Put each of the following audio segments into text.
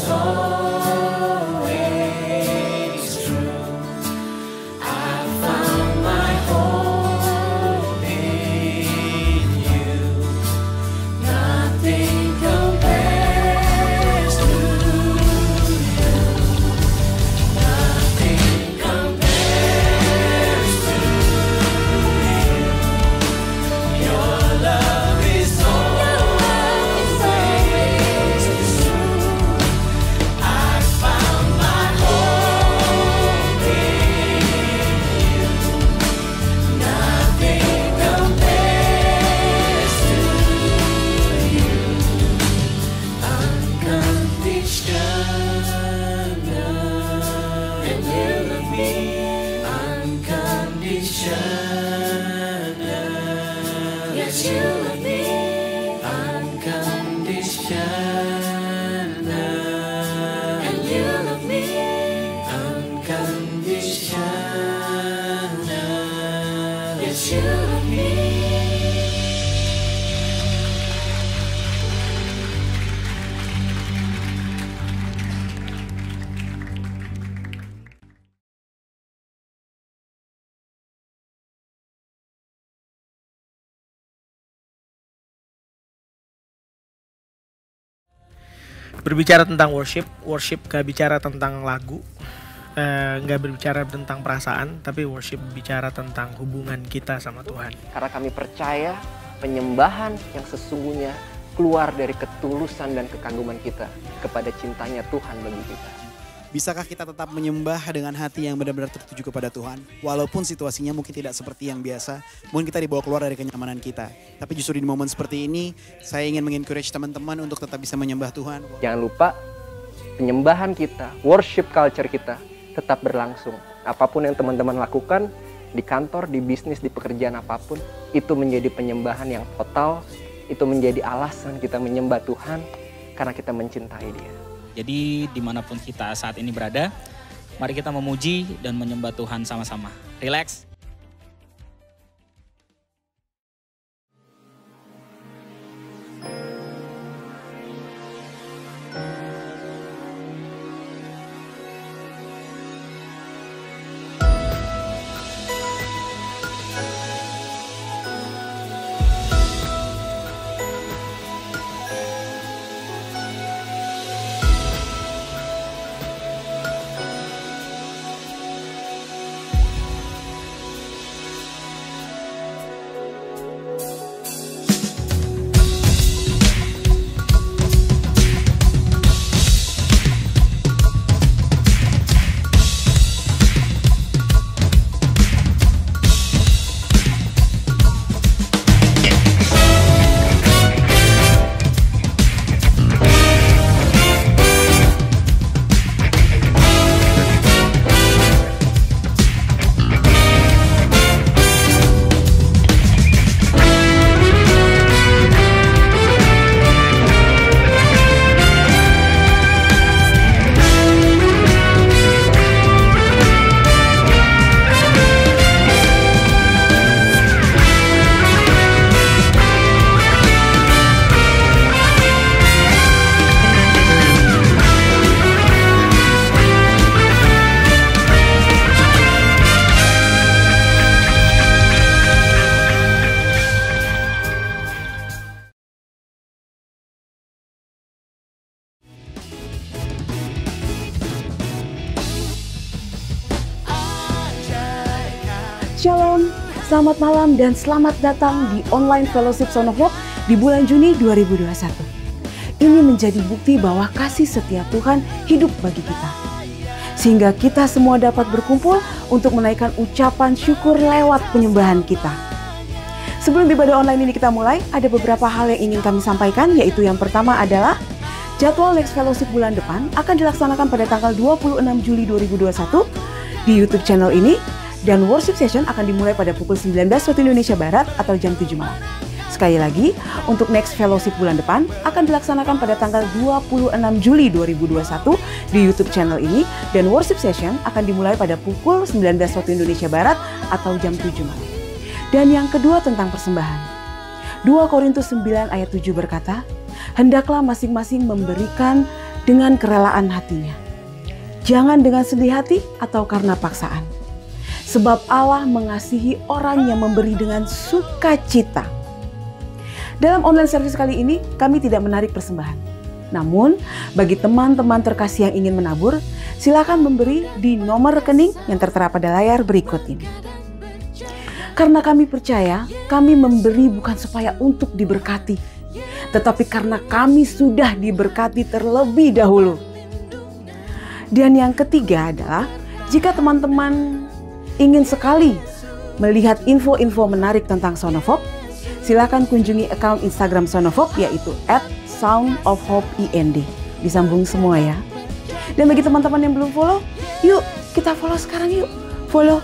always true. I found my hope in you. Nothing compares to you. Nothing compares to you. Your love is always true. I found my hope in you. Nothing compares to you. Unconditional, and you love me unconditional. Yes, you love me unconditional, and you love me unconditional. Yes, you love me. Berbicara tentang worship gak bicara tentang lagu, gak berbicara tentang perasaan, tapi worship bicara tentang hubungan kita sama Tuhan. Karena kami percaya penyembahan yang sesungguhnya keluar dari ketulusan dan kekaguman kita kepada cintanya Tuhan bagi kita. Bisakah kita tetap menyembah dengan hati yang benar-benar tertuju kepada Tuhan? Walaupun situasinya mungkin tidak seperti yang biasa, mungkin kita dibawa keluar dari kenyamanan kita. Tapi justru di momen seperti ini, saya ingin mengencourage teman-teman untuk tetap bisa menyembah Tuhan. Jangan lupa, penyembahan kita, worship culture kita tetap berlangsung. Apapun yang teman-teman lakukan, di kantor, di bisnis, di pekerjaan apapun, itu menjadi penyembahan yang total, itu menjadi alasan kita menyembah Tuhan karena kita mencintai Dia. Jadi dimanapun kita saat ini berada, mari kita memuji dan menyembah Tuhan sama-sama. Relax. Shalom, selamat malam dan selamat datang di Online Fellowship Son of Hope di bulan Juni 2021. Ini menjadi bukti bahwa kasih setia Tuhan hidup bagi kita. Sehingga kita semua dapat berkumpul untuk menaikkan ucapan syukur lewat penyembahan kita. Sebelum ibadah online ini kita mulai, ada beberapa hal yang ingin kami sampaikan, yaitu yang pertama adalah jadwal Next Fellowship bulan depan akan dilaksanakan pada tanggal 26 Juli 2021 di YouTube channel ini. Dan worship session akan dimulai pada pukul 19 waktu Indonesia Barat atau jam 7 malam. Sekali lagi, untuk Next Fellowship bulan depan akan dilaksanakan pada tanggal 26 Juli 2021 di YouTube channel ini. Dan worship session akan dimulai pada pukul 19 waktu Indonesia Barat atau jam 7 malam. Dan yang kedua tentang persembahan. 2 Korintus 9 ayat 7 berkata, hendaklah masing-masing memberikan dengan kerelaan hatinya. Jangan dengan sedih hati atau karena paksaan. Sebab Allah mengasihi orang yang memberi dengan sukacita. Dalam online service kali ini, kami tidak menarik persembahan. Namun, bagi teman-teman terkasih yang ingin menabur, silakan memberi di nomor rekening yang tertera pada layar berikut ini. Karena kami percaya, kami memberi bukan supaya untuk diberkati, tetapi karena kami sudah diberkati terlebih dahulu. Dan yang ketiga adalah, jika teman-teman ingin sekali melihat info-info menarik tentang Sound of Hope, silakan kunjungi akun Instagram Sound of Hope, yaitu @soundofhope_ind. Disambung semua ya. Dan bagi teman-teman yang belum follow, yuk kita follow sekarang yuk. Follow.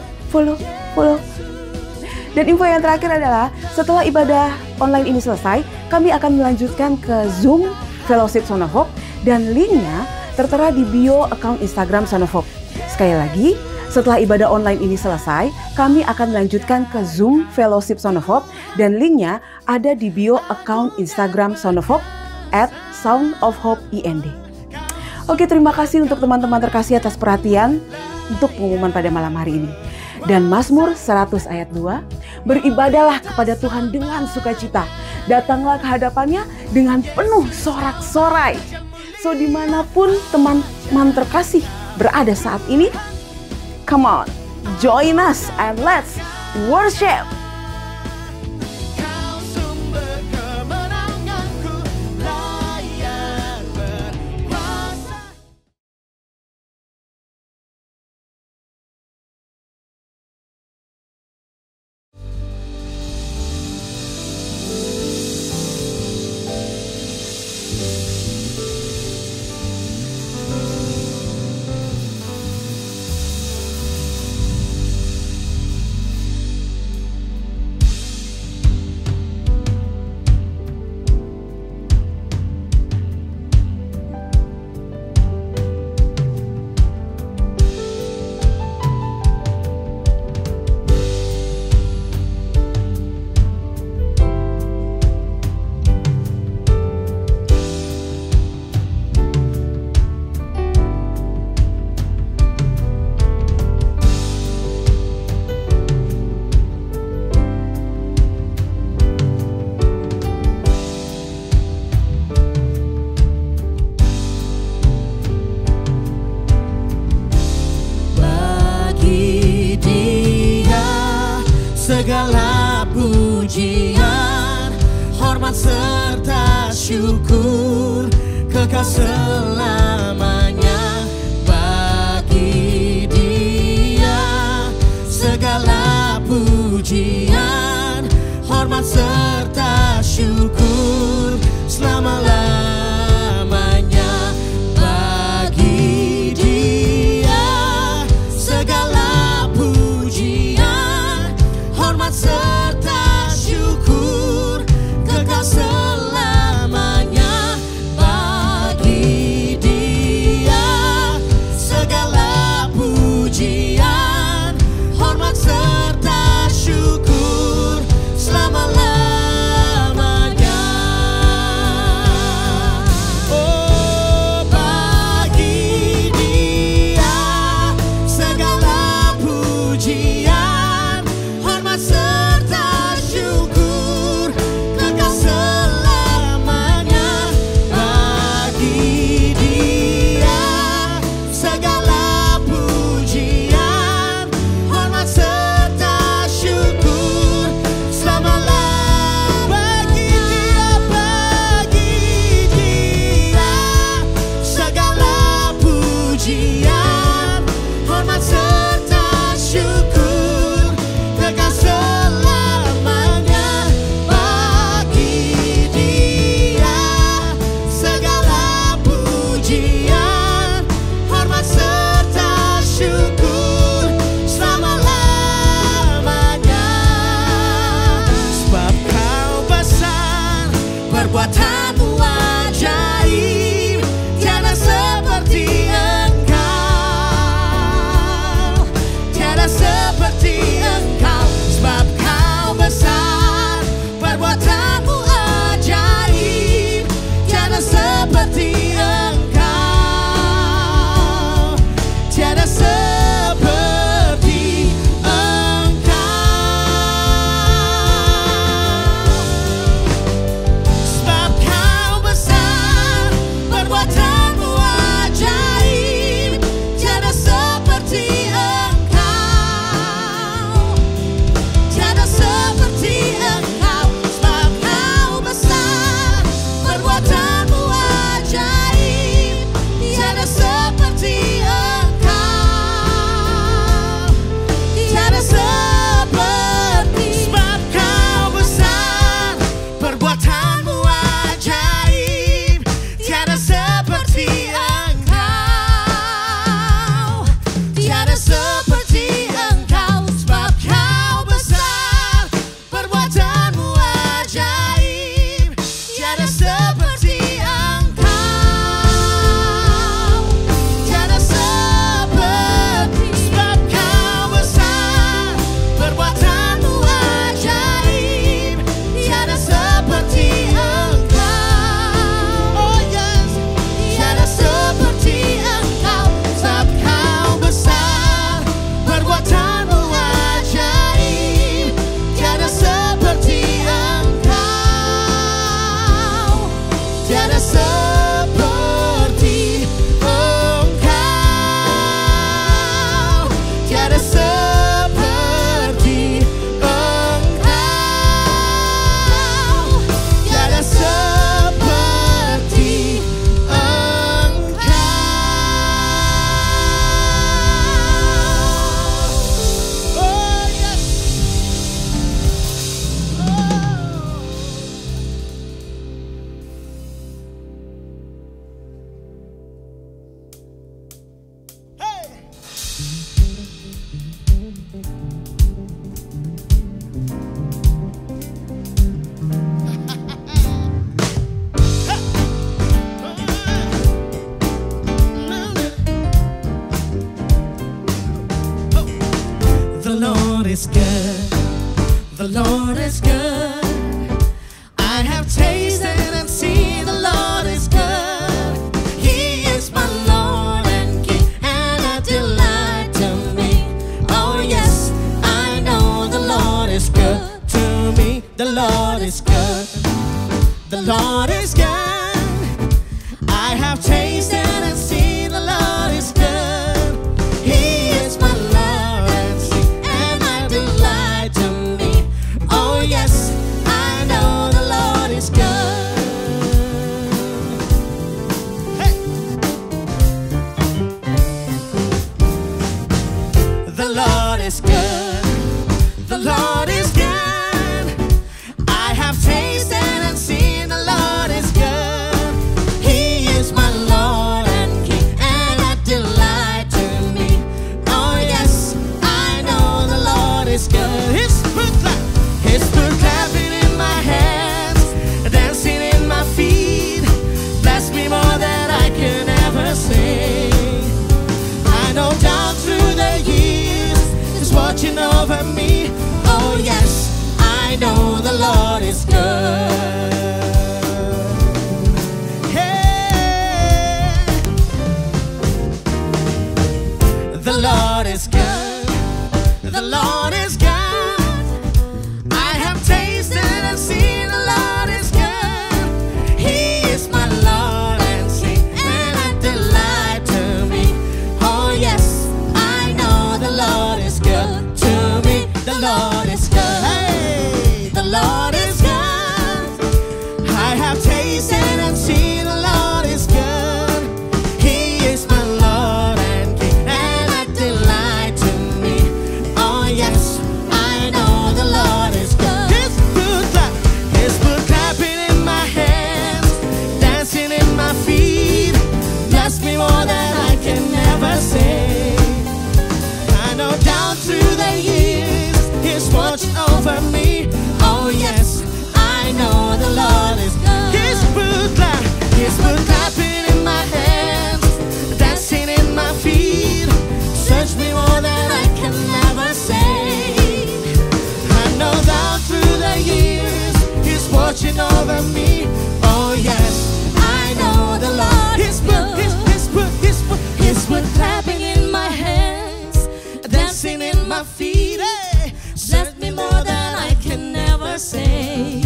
Dan info yang terakhir adalah, setelah ibadah online ini selesai, kami akan melanjutkan ke Zoom Fellowship Sound of Hope, dan linknya tertera di bio akun Instagram Sound of Hope. Sekali lagi, setelah ibadah online ini selesai, kami akan melanjutkan ke Zoom Fellowship Sound of Hope, dan linknya ada di bio akun Instagram Sound of Hope @soundofhope_ind. Oke, terima kasih untuk teman-teman terkasih atas perhatian untuk pengumuman pada malam hari ini. Dan Mazmur 100 ayat 2, beribadahlah kepada Tuhan dengan sukacita, datanglah ke hadapannya dengan penuh sorak-sorai. So dimanapun teman-teman terkasih berada saat ini, come on, join us and let's worship. Segala pujian, hormat serta syukur, kekal selamanya bagi Dia. Segala pujian, hormat serta syukur, selama-lamanya bagi Dia. Segala pujian, hormat serta syukur, kekal selamanya bagi Dia. Segala pujian, hormat serta syukur, selama-lamanya. Oh, bagi Dia segala pujian, hormat serta syukur, kekal selamanya bagi Dia. Segala pujian, hormat serta syukur, selama-lamanya bagi Dia. Segala pujian, hormat serta syukur, kekal selamanya bagi Dia. Segala pujian, hormat serta syukur, selama-lamanya. Sebab Kau besar, perbuatanmu ajaib, tiada seperti Engkau. is good. The Lord is good. I have tasted and seen the Lord is good. He is my Lord and King, and a delight to me. Oh yes, I know the Lord is good to me. The Lord is good. The Lord is good. I have tasted and seen the Lord is good. He is my Lord and I delight to me. Oh yes, I know the Lord is good. Hey. The Lord is good. The Lord is good. I have tasted and seen the Lord is good. He is my Lord and King, and a delight to me. Oh yes, I know the Lord is good. His foot clapping in my hands, dancing in my feet. Bless me more than I can ever sing. I know down through the years, He's watching over me. Oh yes, I know the Lord is good. Hey. The Lord is good. The Lord is good. I have tasted and seen the Lord is good. He is my Lord and King, and a delight to me. Oh yes, I know the Lord is good to me. The Lord is good. Hey, the Lord is good. I have tasted and seen the Lord is good. He is my Lord and King, and a delight to me. Oh yes, I know the Lord is good. His foot clapping in my hands, dancing in my feet. Bless me more than I can ever say. I know down through the years, He's watching over me. Oh yes, I know the Lord is good. His foot clapping in my hands, dancing in my feet. Search me more than I can ever say. I know down through the years, He's watching over me. Oh yes, I know the Lord is good. His foot clapping in my hands, dancing in my feet. Hey, bless me more than I can ever say.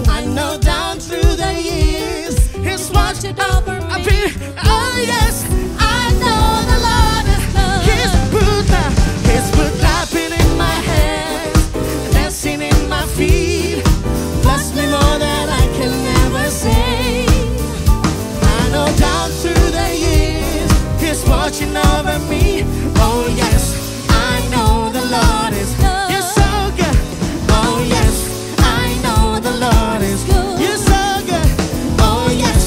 I know down through the years, He's watching over me. Oh yes, I know the Lord is good. His foot clapping in my hands, dancing in my feet. Bless me more than I can ever say. I know down through the years, He's watching over me. Oh yes, I know the Lord is good. You're so good. Oh yes, I know the Lord is good. You're so good. Oh yes,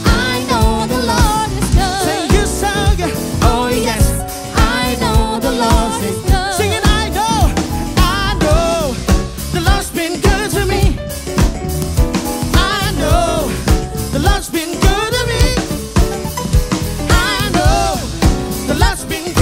I know the Lord is good. Say you're so good. Oh yes, I know the Lord is good. Sing it, I know the Lord's been good to me. I know the Lord's been good to me. I know the Lord's been good.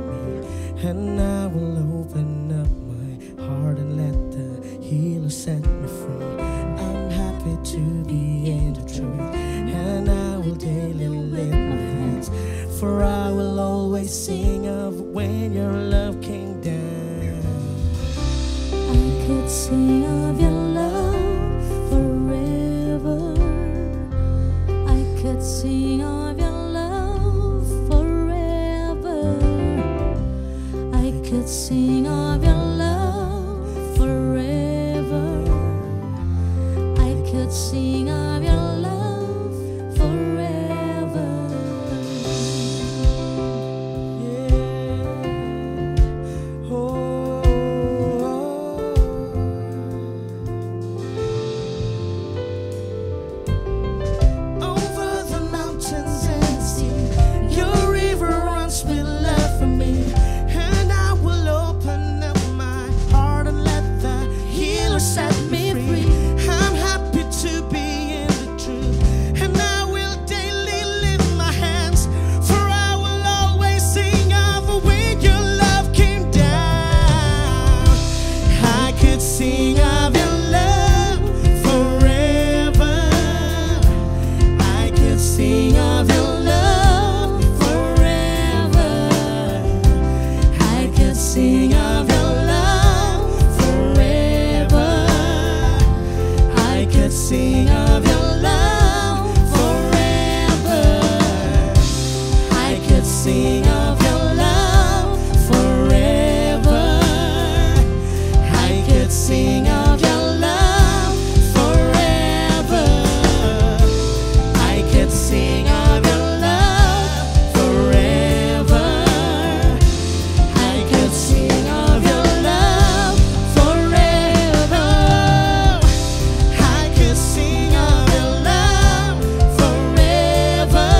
me, and I will open up my heart and let the healer set me free. I'm happy to be in the truth, and I will daily lift my hands, for I will always sing of when your love came down. I could sing of your love forever. I could sing of your love forever. I could sing of your love forever. I could sing of your love forever. Yeah. Oh. Over the mountains and the sea, your river runs with love for me, and I will open up my heart and let the healer set me free. I'm happy to be in the truth, and I will daily lift my hands, for I will always sing of when your love came down. I could sing of your love forever. I could sing of your love forever. I could sing of your love forever. I could sing of your love forever. I could sing of your love forever. I could sing of your love forever. I could sing of your love forever. I could sing of your love forever. I could sing of your love forever. I could sing of your love forever.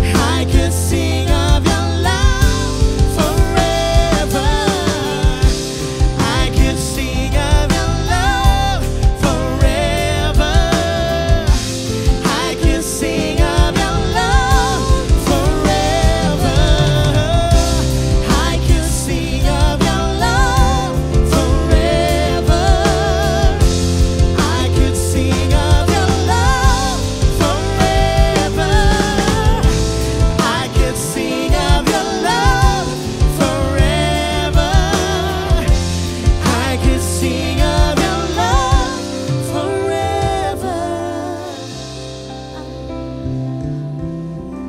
I could sing of your love forever. I could sing of your love forever. I could sing of your love forever. I could sing of your love forever. I could sing of your love forever. I could sing of your love forever.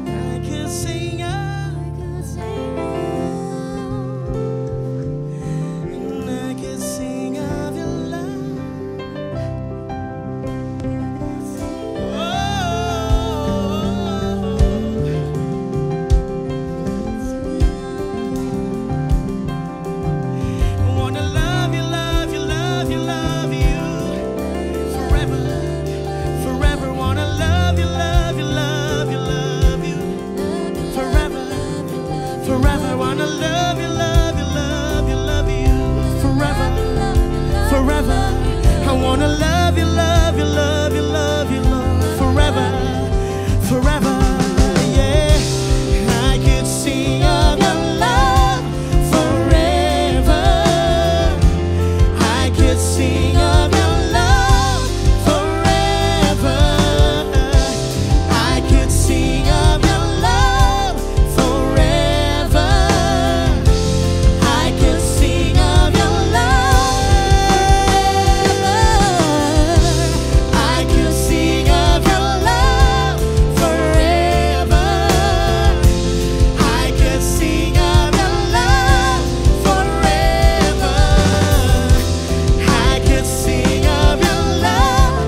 I could sing of, and I could sing of your love. I wanna love you, love you, love you, love you forever, forever. Wanna love you, love you, love you, love you forever, forever. Wanna love you, love you, love you, love you forever, forever. I wanna love you, love you, love you, love you, love forever, forever. Yeah, I could sing of your love forever. I could sing of your love forever. I could sing of your love forever. I could sing of your love. I could sing of your love forever. I could sing of your love forever. I could sing of your love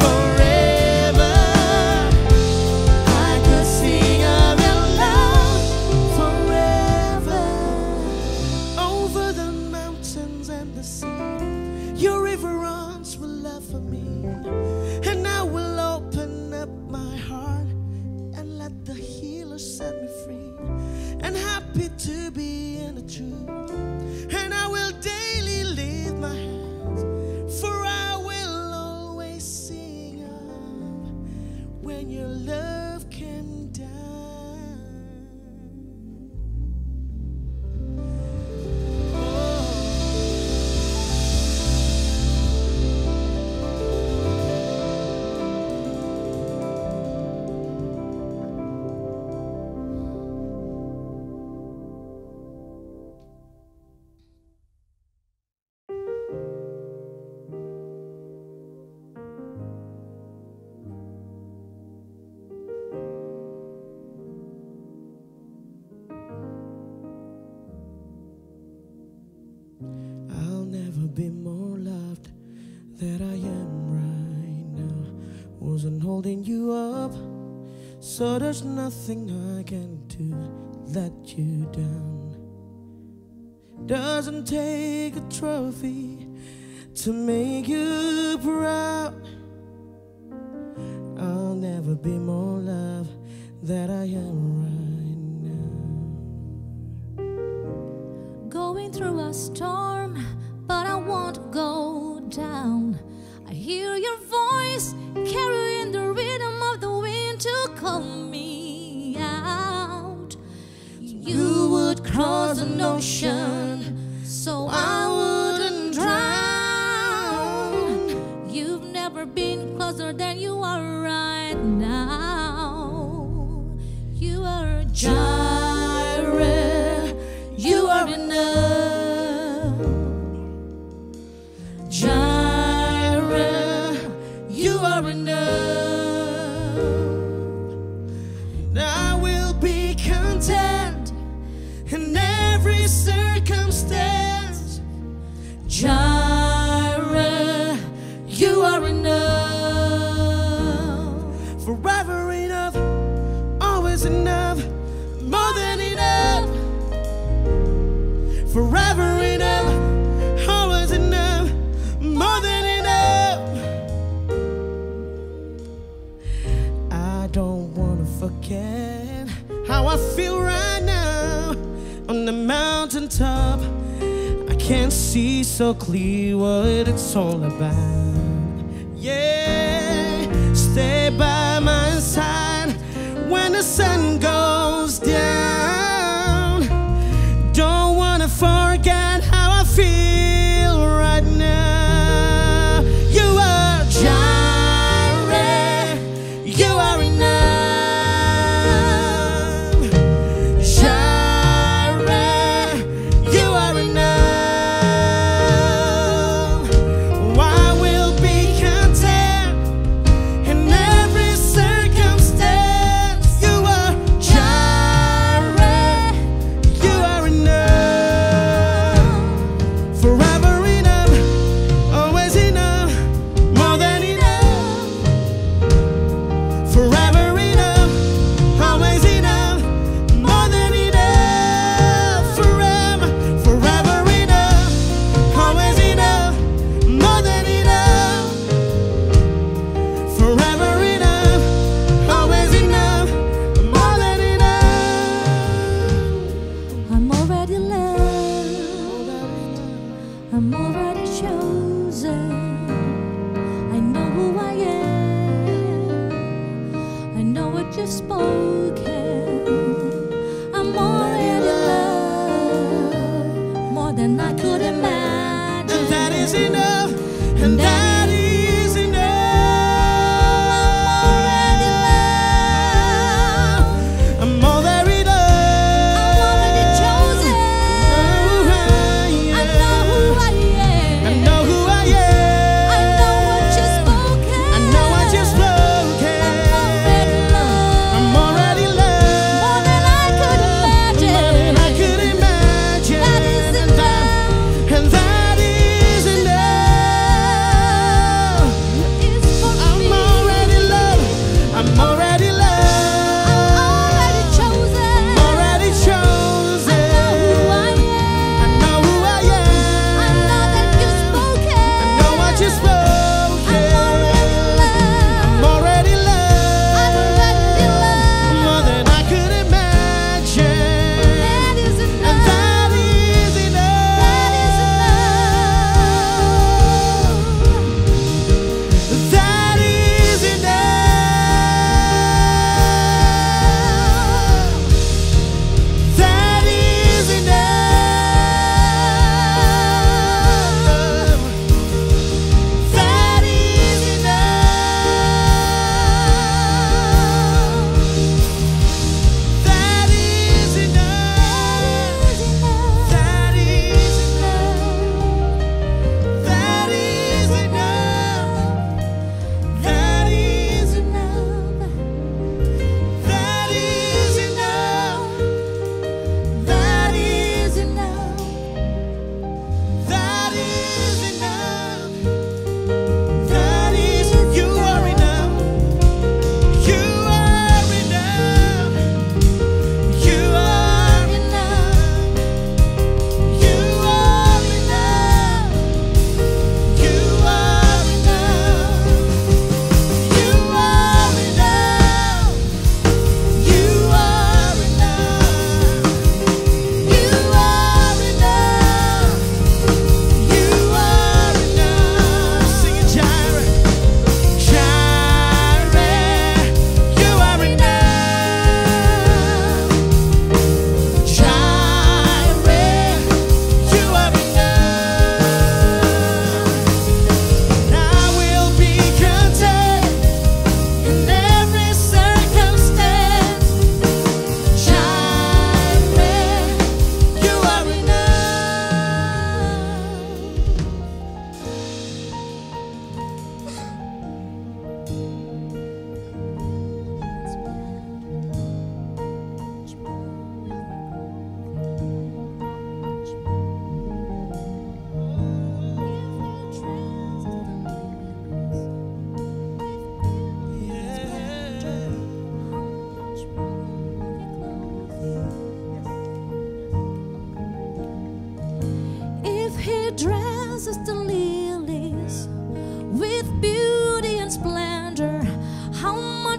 forever. I could sing of your love forever. Over the mountains and the sea, your river runs with love for me, and I will open up my heart and let the healer set me free. And happy to be in the truth, and I will daily lift my hands, for I will always sing of when your love came down. you up, so there's nothing I can do let you down. Doesn't take a trophy to make you proud. I'll never be more loved than I am right now. Going through a storm, but I won't go down. I hear your voice carrying the rhythm of the wind to call me out. You would cross an ocean so I wouldn't drown. You've never been closer than you are right now. You are Jireh, you are enough. Jireh, you are enough. I will be content in every circumstance. Jireh, you are enough. Forever enough, always enough, more than enough. Forever enough, always enough, more than enough. I don't wanna forget how I feel right now on the mountaintop. I can't see so clear what it's all about. Yeah, stay by my side when the sun goes down. Don't wanna forget how I feel right now. You are Jireh, you are enough. Jireh, you are enough. I will be content in every circumstance. You are Jireh.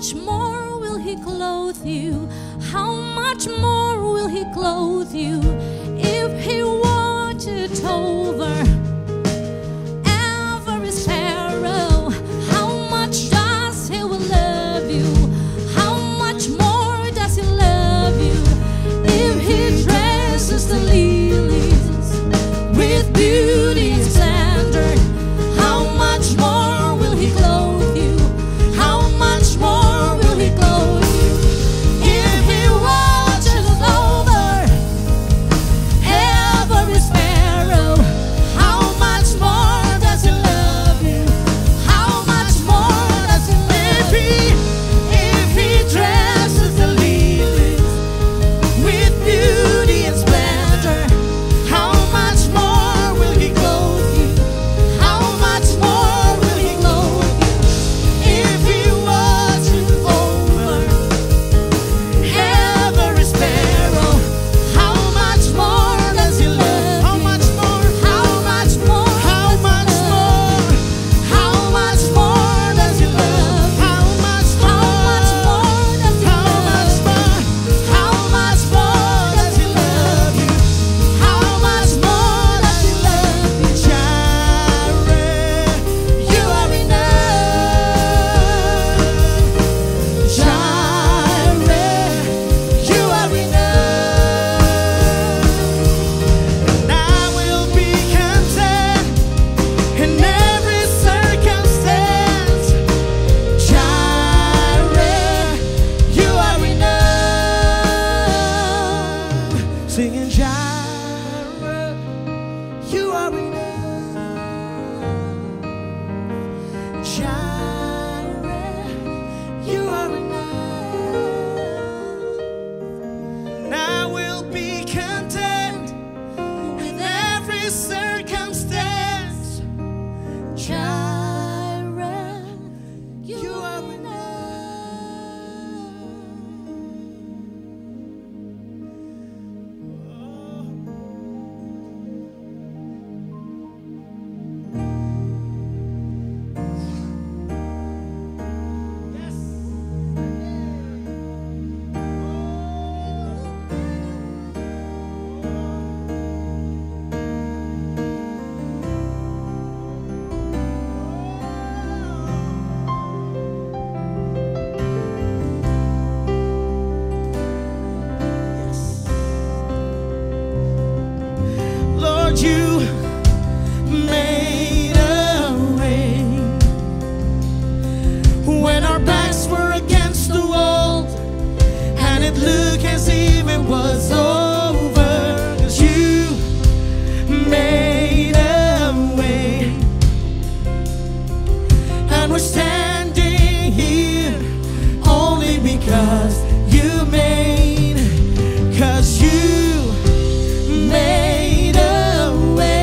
much more will He clothe you? How much more will He clothe you? If He watched over every sparrow, how much does He will love you? How much more does He love you? If He dresses the lilies with beauty and splendor, how much more will He clothe you? How much more will He clothe you? If He watches over every sparrow, how much more does He love you? How much more does He love you? If He dresses the lilies with beauty and splendor, how much more will He clothe you? How much more will He clothe you? If He watches over every sparrow, how much more does He love you? How much more? How much more? How much more? How much more does He love you? How much more? How much more does He love you? How much more does He love you? How much more does He love you? Jireh, you are enough. Jireh, you are enough. And I will be content in every circumstance. Jireh, you are enough. Singing Jireh, you are enough. Jireh, you are enough. And I will be content in every circumstance. Jireh, you are Lord, you made a way when our backs were against the wall and it looked as if it was over. 'Cause you made a way, and we're standing here only because you made, 'cause you made a way.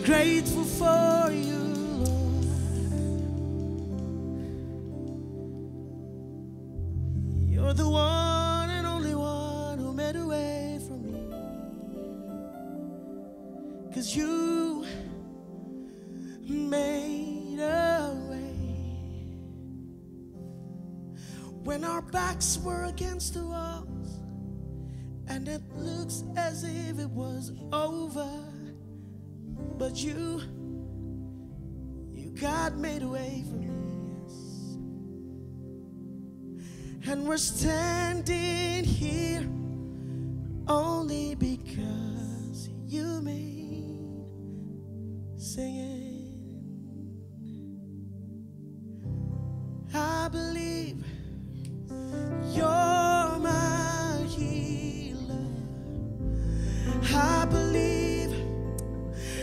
grateful for you, Lord. You're the one and only one who made a way for me. 'Cause you made a way when our backs were against the walls and it looks as if it was over. But you God made a way for me, yes. And we're standing here only because you made. Singing, I believe you're my healer. I believe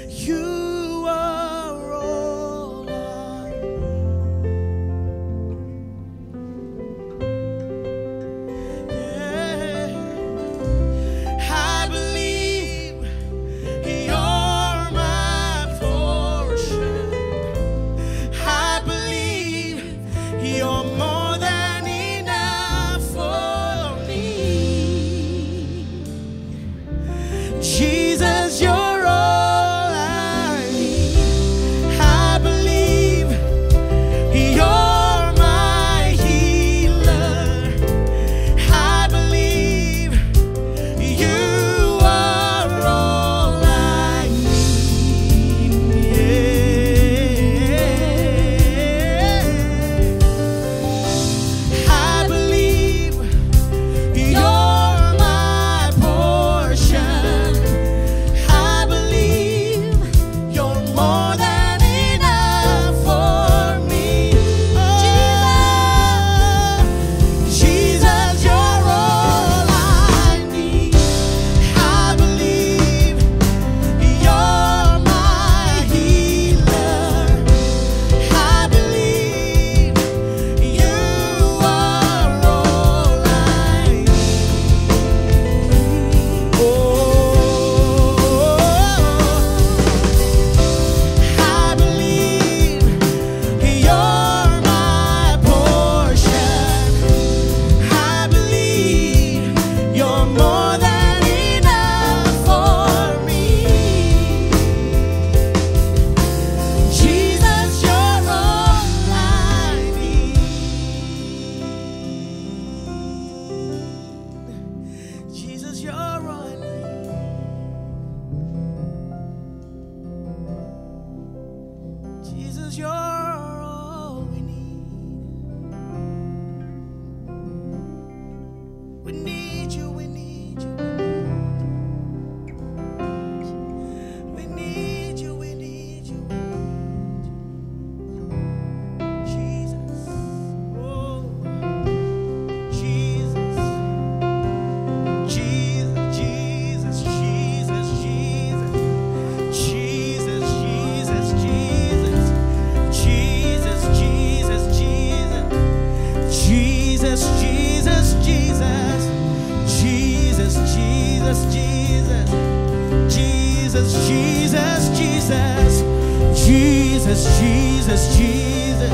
you are all I need. Yeah. I believe you're my portion. I believe you're more than enough for me. Jesus, you're all I need. I believe you're my healer. I believe you are all I need. Yeah. I believe you're my portion. I believe you're more than enough for me. Jesus, you're all I need. I believe you're my healer. I believe you are all I need. Oh, I believe you're my portion. I believe you're more than enough for me. Jesus, you're all I need. Jesus, you're all I need. Jesus, you're all we need. We need you, we need you. We need you, we need you. Jesus. Oh, Jesus. Jesus, Jesus, Jesus, Jesus. Jesus, Jesus, Jesus. Jesus, Jesus, Jesus. Jesus, Jesus, Jesus. Jesus, Jesus, Jesus. Jesus, Jesus, Jesus. Jesus, Jesus, Jesus.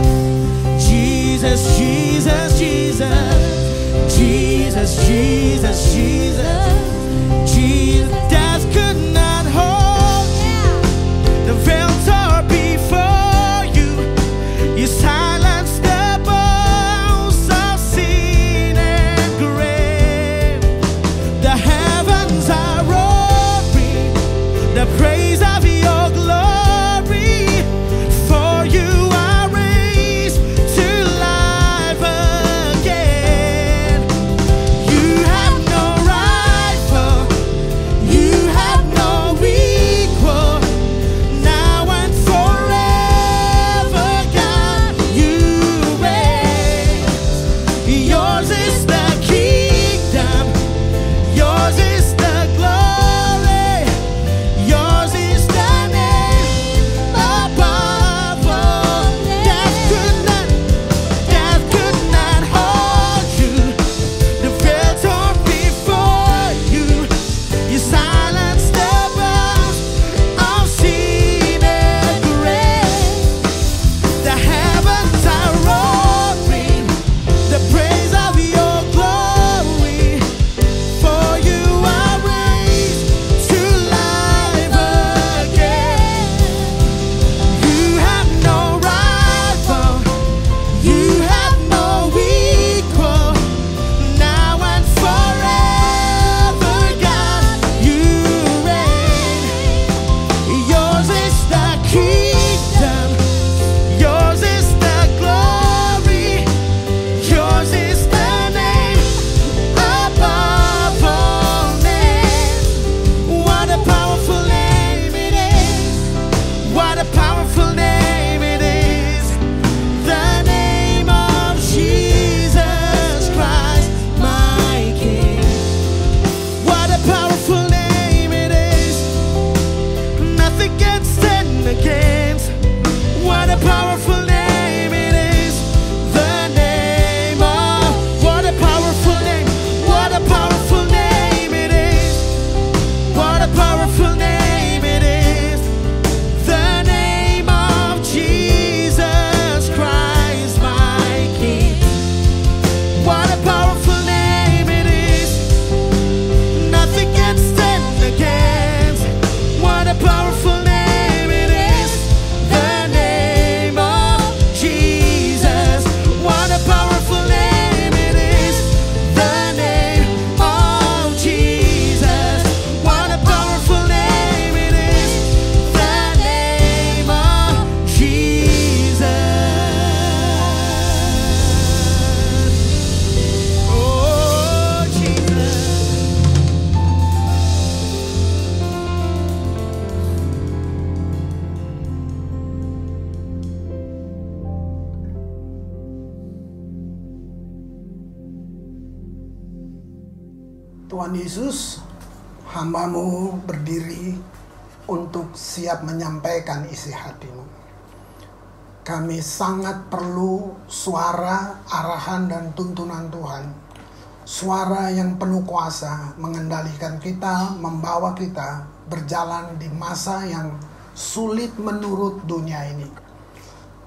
Jesus, Jesus, Jesus. Jesus, Jesus, Jesus. Jesus, death could not hold the veil tore before you. You silenced the bones of sin and grave. The heavens are roaring the praise of your glory. For you are raised to life again. You have no right Tuhan Yesus, hamba-Mu berdiri untuk siap menyampaikan isi hati-Mu. Kami sangat perlu suara, arahan, dan tuntunan Tuhan. Suara yang penuh kuasa mengendalikan kita, membawa kita berjalan di masa yang sulit menurut dunia ini.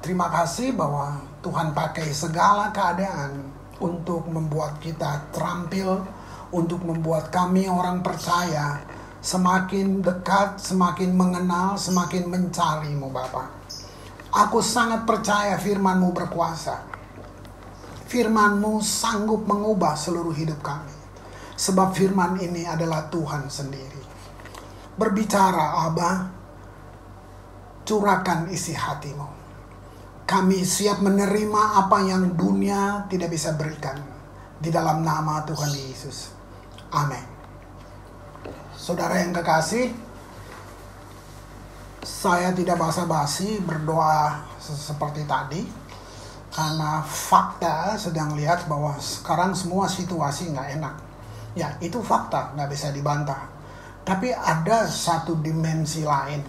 Terima kasih bahwa Tuhan pakai segala keadaan untuk membuat kita terampil, untuk membuat kami orang percaya semakin dekat, semakin mengenal, semakin mencari-Mu Bapa. Aku sangat percaya firman-Mu berkuasa. Firman-Mu sanggup mengubah seluruh hidup kami. Sebab firman ini adalah Tuhan sendiri. Berbicara Abba, curahkan isi hati-Mu. Kami siap menerima apa yang dunia tidak bisa berikan. Di dalam nama Tuhan Yesus. Amin. Saudara yang kekasih, saya tidak basa-basi berdoa seperti tadi. Karena fakta sedang lihat bahwa sekarang semua situasi nggak enak. Ya, itu fakta, nggak bisa dibantah. Tapi ada satu dimensi lain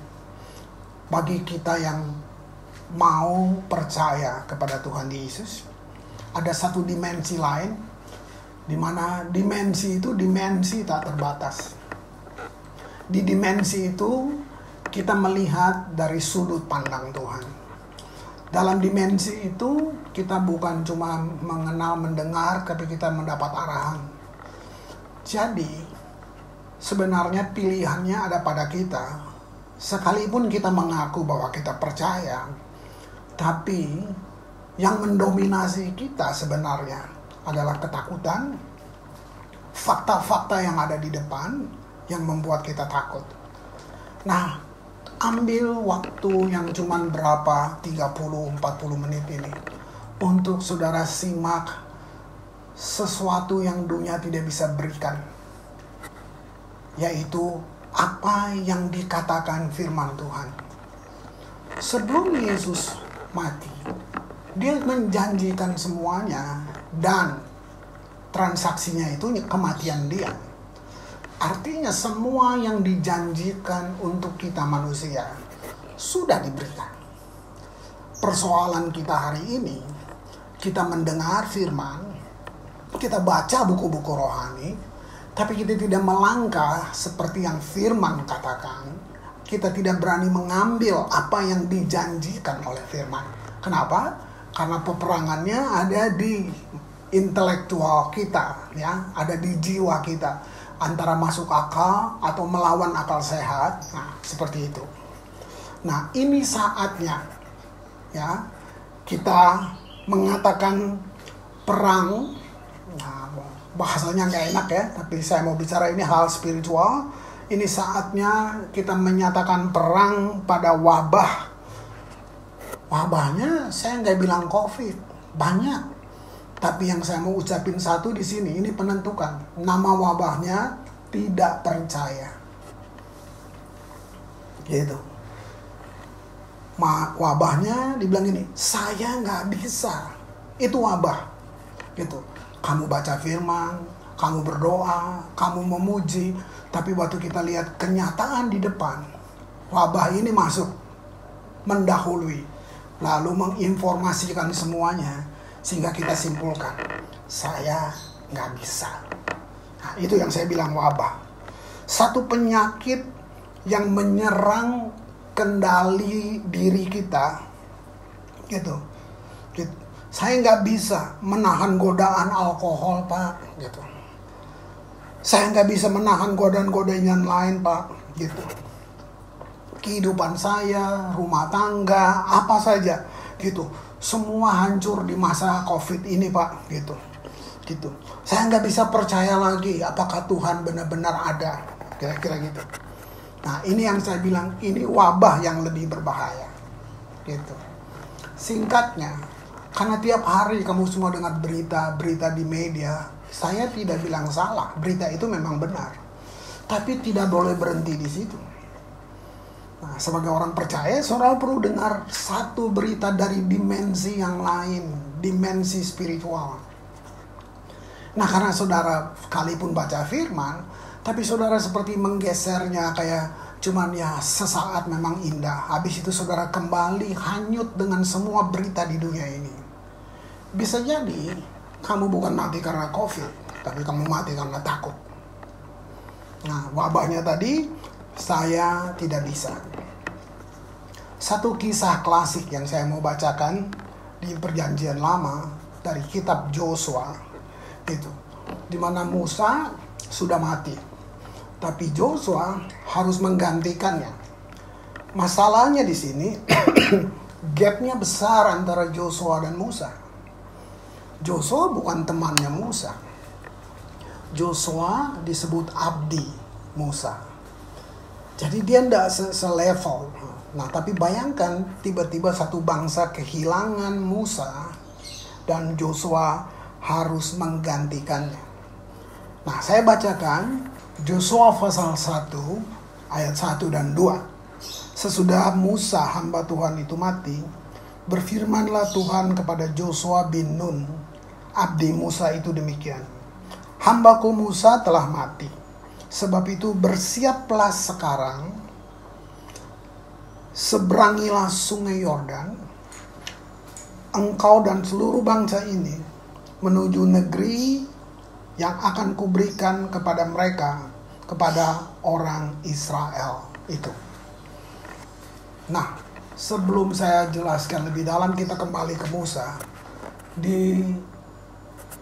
bagi kita yang mau percaya kepada Tuhan Yesus. Ada satu dimensi lain, di mana dimensi itu dimensi tak terbatas. Di dimensi itu kita melihat dari sudut pandang Tuhan. Dalam dimensi itu kita bukan cuma mengenal, mendengar, tapi kita mendapat arahan. Jadi sebenarnya pilihannya ada pada kita. Sekalipun kita mengaku bahwa kita percaya, tapi yang mendominasi kita sebenarnya adalah ketakutan, fakta-fakta yang ada di depan yang membuat kita takut. Nah, ambil waktu yang cuma berapa, 30-40 menit ini untuk saudara simak sesuatu yang dunia tidak bisa berikan, yaitu apa yang dikatakan firman Tuhan. Sebelum Yesus mati, Dia menjanjikan semuanya dan transaksinya itu kematian Dia. Artinya semua yang dijanjikan untuk kita manusia sudah diberikan. Persoalan kita hari ini, kita mendengar firman, kita baca buku-buku rohani, tapi kita tidak melangkah seperti yang firman katakan. Kita tidak berani mengambil apa yang dijanjikan oleh firman. Kenapa? Karena peperangannya ada di intelektual kita, ya, ada di jiwa kita. Antara masuk akal atau melawan akal sehat. Nah, seperti itu. Nah, ini saatnya, ya, kita mengatakan perang. Nah, bahasanya nggak enak ya, tapi saya mau bicara ini hal spiritual. Ini saatnya kita menyatakan perang pada wabah. Wabahnya saya nggak bilang COVID, banyak. Tapi yang saya mau ucapin satu di sini, ini penentukan. Nama wabahnya tidak percaya. Gitu. Wabahnya dibilang ini, saya nggak bisa. Itu wabah. Gitu. Kamu baca firman, kamu berdoa, kamu memuji. Tapi waktu kita lihat kenyataan di depan, wabah ini masuk, mendahului. Lalu menginformasikan semuanya. Sehingga kita simpulkan, saya nggak bisa. Nah, itu yang saya bilang wabah. Satu penyakit yang menyerang kendali diri kita, gitu. Saya nggak bisa menahan godaan alkohol, Pak, gitu. Saya nggak bisa menahan godaan-godaan yang lain, Pak, gitu. Kehidupan saya, rumah tangga, apa saja, gitu. Semua hancur di masa COVID ini, Pak, gitu. Saya nggak bisa percaya lagi apakah Tuhan benar-benar ada, kira-kira gitu. Nah, ini yang saya bilang, ini wabah yang lebih berbahaya, gitu. Singkatnya, karena tiap hari kamu semua dengar berita di media, saya tidak bilang salah, berita itu memang benar, tapi tidak boleh berhenti di situ. Nah, sebagai orang percaya, saudara perlu dengar satu berita dari dimensi yang lain, dimensi spiritual. Nah, karena saudara sekalipun baca firman, tapi saudara seperti menggesernya kayak cuman ya sesaat memang indah. Habis itu saudara kembali hanyut dengan semua berita di dunia ini. Bisa jadi kamu bukan mati karena COVID, tapi kamu mati karena takut. Nah, wabahnya tadi saya tidak bisa. Satu kisah klasik yang saya mau bacakan di Perjanjian Lama dari kitab Yosua itu, di mana Musa sudah mati, tapi Yosua harus menggantikannya. Masalahnya di sini gapnya besar antara Yosua dan Musa. Yosua bukan temannya Musa. Yosua disebut abdi Musa. Jadi dia tidak selevel. Nah, tapi bayangkan tiba-tiba satu bangsa kehilangan Musa dan Yosua harus menggantikannya. Nah, saya bacakan Yosua pasal 1 ayat 1 dan 2. Sesudah Musa hamba Tuhan itu mati, berfirmanlah Tuhan kepada Yosua bin Nun, abdi Musa itu demikian. Hambaku Musa telah mati. Sebab itu bersiaplah sekarang, seberangilah sungai Yordan, engkau dan seluruh bangsa ini, menuju negeri yang akan kuberikan kepada mereka, kepada orang Israel itu. Nah, sebelum saya jelaskan lebih dalam, kita kembali ke Musa. Di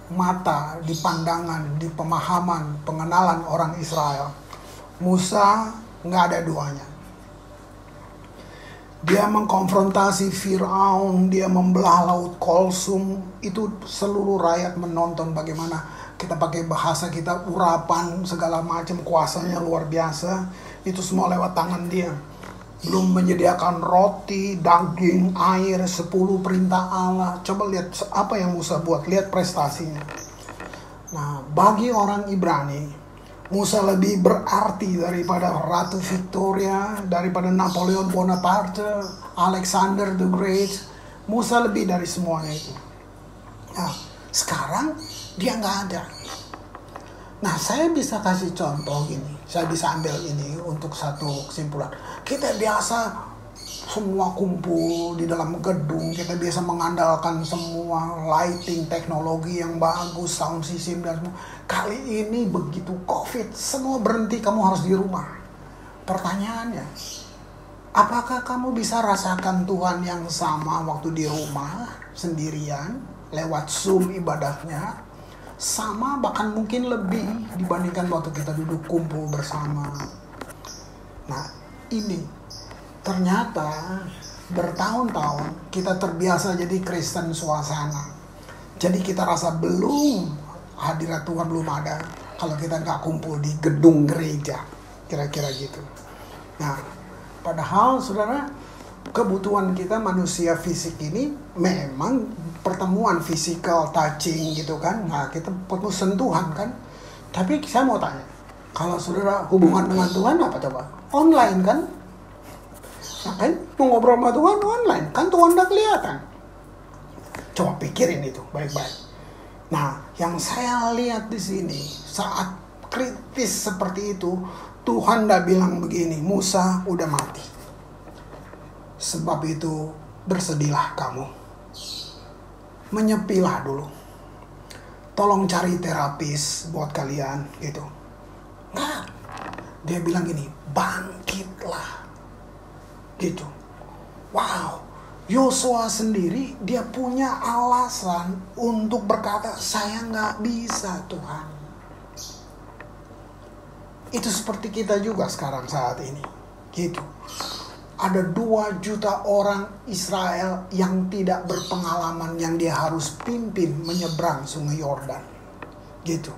mata, di pandangan, di pemahaman, pengenalan orang Israel, Musa nggak ada duanya. Dia mengkonfrontasi Firaun, dia membelah laut Kolsum. Itu seluruh rakyat menonton bagaimana, kita pakai bahasa kita, urapan segala macam, kuasanya luar biasa. Itu semua lewat tangan dia. Belum menyediakan roti, daging, air, 10 perintah Allah. Coba lihat apa yang Musa buat, lihat prestasinya. Nah, bagi orang Ibrani, Musa lebih berarti daripada Ratu Victoria, daripada Napoleon Bonaparte, Alexander the Great. Musa lebih dari semuanya itu. Nah, sekarang dia nggak ada. Nah, saya bisa kasih contoh gini. Saya bisa ambil ini untuk satu kesimpulan. Kita biasa semua kumpul di dalam gedung. Kita biasa mengandalkan semua lighting, teknologi yang bagus, sound system dan semua. Kali ini begitu COVID, semua berhenti, kamu harus di rumah. Pertanyaannya, apakah kamu bisa rasakan Tuhan yang sama waktu di rumah, sendirian, lewat Zoom ibadahnya? Sama, bahkan mungkin lebih dibandingkan waktu kita duduk kumpul bersama. Nah, ini ternyata bertahun-tahun kita terbiasa jadi Kristen suasana. Jadi kita rasa belum hadirat Tuhan belum ada kalau kita nggak kumpul di gedung gereja, kira-kira gitu. Nah, padahal saudara, kebutuhan kita manusia fisik ini memang pertemuan fisikal, touching gitu kan. Nah, kita perlu sentuhan kan. Tapi saya mau tanya, kalau saudara hubungan dengan Tuhan apa coba? Online kan? Nah, kan mau ngobrol sama Tuhan online kan, Tuhan udah kelihatan. Coba pikirin itu baik-baik. Nah, yang saya lihat di sini saat kritis seperti itu, Tuhan udah bilang begini, Musa udah mati. Sebab itu bersedihlah kamu. Menyepilah dulu. Tolong cari terapis buat kalian gitu. Nah, dia bilang gini, bangkitlah. Gitu. Wow. Yosua sendiri dia punya alasan untuk berkata, saya nggak bisa Tuhan. Itu seperti kita juga sekarang saat ini. Gitu. Ada 2 juta orang Israel yang tidak berpengalaman, yang dia harus pimpin menyeberang sungai Yordan. Gitu.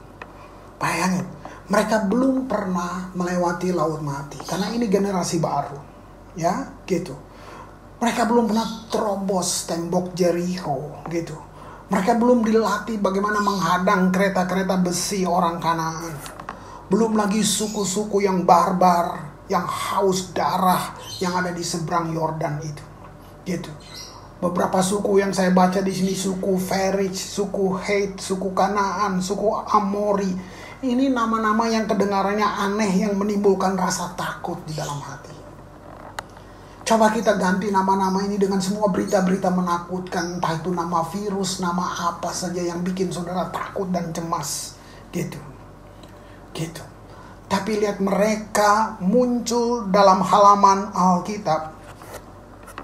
Bayangin, mereka belum pernah melewati laut mati. Karena ini generasi baru. Ya, gitu. Mereka belum pernah terobos tembok Jericho. Gitu. Mereka belum dilatih bagaimana menghadang kereta-kereta besi orang Kanaan. Belum lagi suku-suku yang barbar, yang haus darah, yang ada di seberang Yordan itu. Gitu. Beberapa suku yang saya baca di sini, suku Ferij, suku Het, suku Kanaan, suku Amori. Ini nama-nama yang kedengarannya aneh, yang menimbulkan rasa takut di dalam hati. Coba kita ganti nama-nama ini dengan semua berita-berita menakutkan. Entah itu nama virus, nama apa saja yang bikin saudara takut dan cemas. Gitu. Tapi lihat, mereka muncul dalam halaman Alkitab.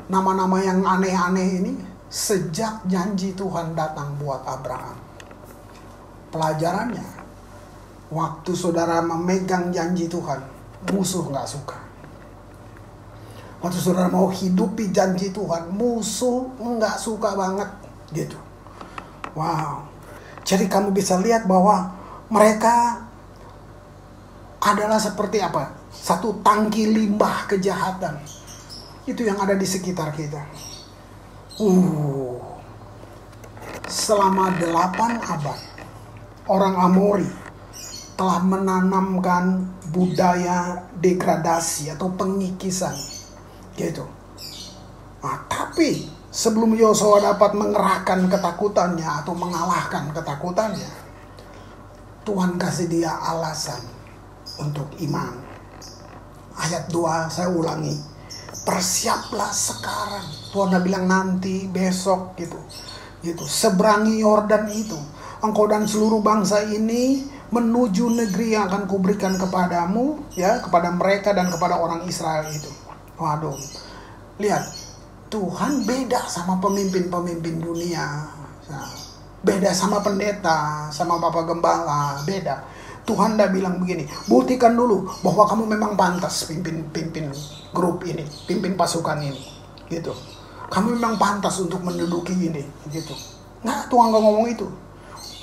Nama-nama yang aneh-aneh ini sejak janji Tuhan datang buat Abraham. Pelajarannya, waktu saudara memegang janji Tuhan, musuh gak suka. Waktu saudara mau hidupi janji Tuhan, musuh gak suka banget. Gitu. Wow. Jadi kamu bisa lihat bahwa mereka adalah seperti apa? Satu tangki limbah kejahatan. Itu yang ada di sekitar kita. Selama 8 abad, orang Amori telah menanamkan budaya degradasi atau pengikisan. Gitu. Nah, tapi sebelum Yosua dapat mengerahkan ketakutannya atau mengalahkan ketakutannya, Tuhan kasih dia alasan untuk iman. Ayat 2 saya ulangi. Persiaplah sekarang. Tuhan udah bilang nanti, besok gitu. Seberangi Yordan itu, engkau dan seluruh bangsa ini menuju negeri yang akan kuberikan kepadamu, ya, kepada mereka dan kepada orang Israel itu. Waduh. Lihat, Tuhan beda sama pemimpin-pemimpin dunia. Beda sama pendeta, sama Bapak Gembala, beda. Tuhan dah bilang begini, buktikan dulu bahwa kamu memang pantas pimpin grup ini, pimpin pasukan ini, gitu. Kamu memang pantas untuk menduduki ini, gitu. Nah, Tuhan gak ngomong itu.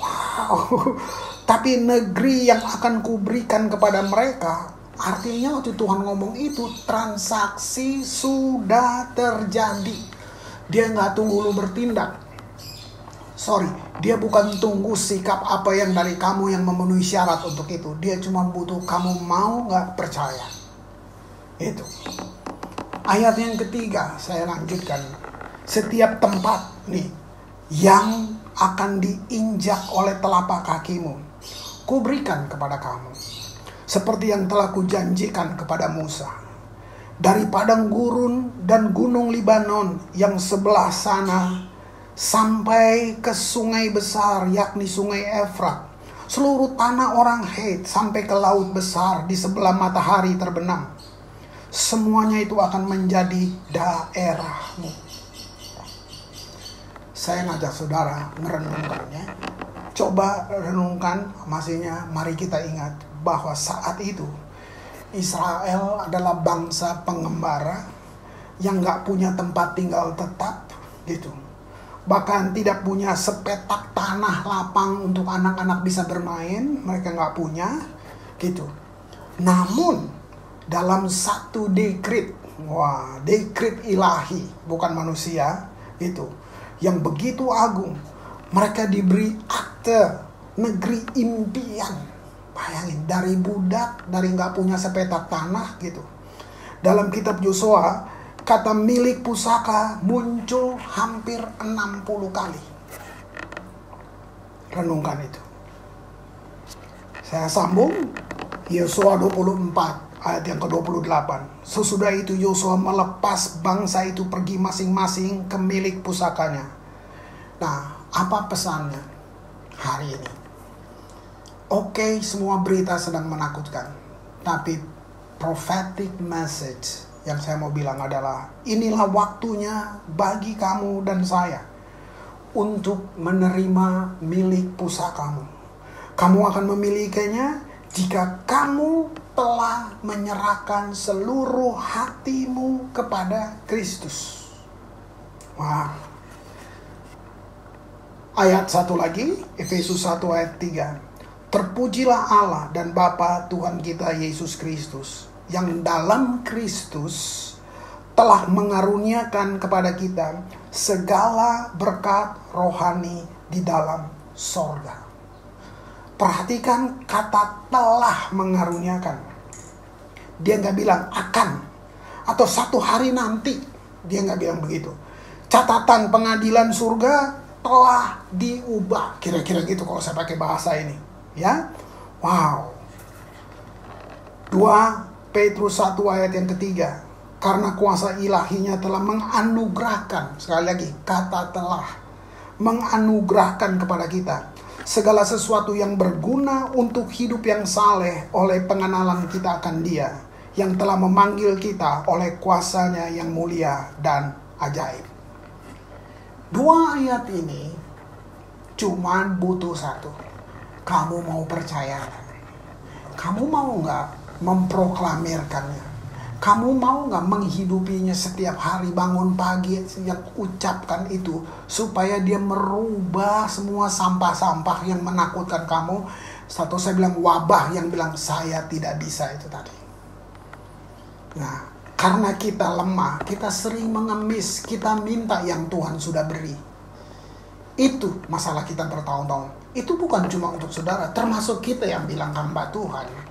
Wow. Tapi negeri yang akan kuberikan kepada mereka, artinya waktu Tuhan ngomong itu, transaksi sudah terjadi. Dia gak tunggu lu bertindak. Dia bukan tunggu sikap apa yang dari kamu yang memenuhi syarat untuk itu. Dia cuma butuh kamu mau gak percaya. Itu. Ayat yang ketiga, saya lanjutkan. Setiap tempat nih yang akan diinjak oleh telapak kakimu, kuberikan kepada kamu. Seperti yang telah kujanjikan kepada Musa. Dari padang gurun dan gunung Libanon yang sebelah sana, sampai ke sungai besar, yakni sungai Efrat, seluruh tanah orang Het, sampai ke laut besar di sebelah matahari terbenam. Semuanya itu akan menjadi daerahmu. Saya ngajak saudara merenungkannya. Coba renungkan, maksudnya mari kita ingat bahwa saat itu Israel adalah bangsa pengembara yang gak punya tempat tinggal tetap, gitu. Bahkan tidak punya sepetak tanah lapang untuk anak-anak bisa bermain. Mereka gak punya, gitu. Namun dalam satu dekret, dekret ilahi, bukan manusia, gitu, yang begitu agung, mereka diberi akte negeri impian. Bayangin, dari budak, dari gak punya sepetak tanah, gitu. Dalam kitab Yosua, kata milik pusaka muncul hampir 60 kali. Renungkan itu. Saya sambung Yosua 24 ayat yang ke-28. Sesudah itu Yosua melepas bangsa itu pergi masing-masing ke milik pusakanya. Nah, apa pesannya hari ini? Oke, semua berita sedang menakutkan. Tapi prophetic message yang saya mau bilang adalah, inilah waktunya bagi kamu dan saya untuk menerima milik pusakamu. Kamu akan memilikinya jika kamu telah menyerahkan seluruh hatimu kepada Kristus. Wah. Ayat satu lagi, Efesus 1 ayat 3. Terpujilah Allah dan Bapa Tuhan kita Yesus Kristus, yang dalam Kristus telah mengaruniakan kepada kita segala berkat rohani di dalam sorga. Perhatikan kata telah mengaruniakan. Dia nggak bilang akan atau satu hari nanti. Dia nggak bilang begitu. catatan pengadilan surga telah diubah. Kira-kira gitu kalau saya pakai bahasa ini. Ya, wow. 2 Petrus 1 ayat yang ketiga. Karena kuasa ilahinya telah menganugerahkan, sekali lagi kata telah, menganugerahkan kepada kita segala sesuatu yang berguna untuk hidup yang saleh oleh pengenalan kita akan Dia yang telah memanggil kita oleh kuasanya yang mulia dan ajaib. 2 ayat ini cuman butuh satu. Kamu mau percaya? Kamu mau nggak memproklamirkannya? Kamu mau nggak menghidupinya setiap hari bangun pagi yang ucapkan itu supaya dia merubah semua sampah-sampah yang menakutkan kamu. Satu saya bilang wabah yang bilang saya tidak bisa itu tadi. Nah, karena kita lemah, kita sering mengemis, kita minta yang Tuhan sudah beri. Itu masalah kita bertahun-tahun. Itu bukan cuma untuk saudara, termasuk kita yang bilang hamba Tuhan.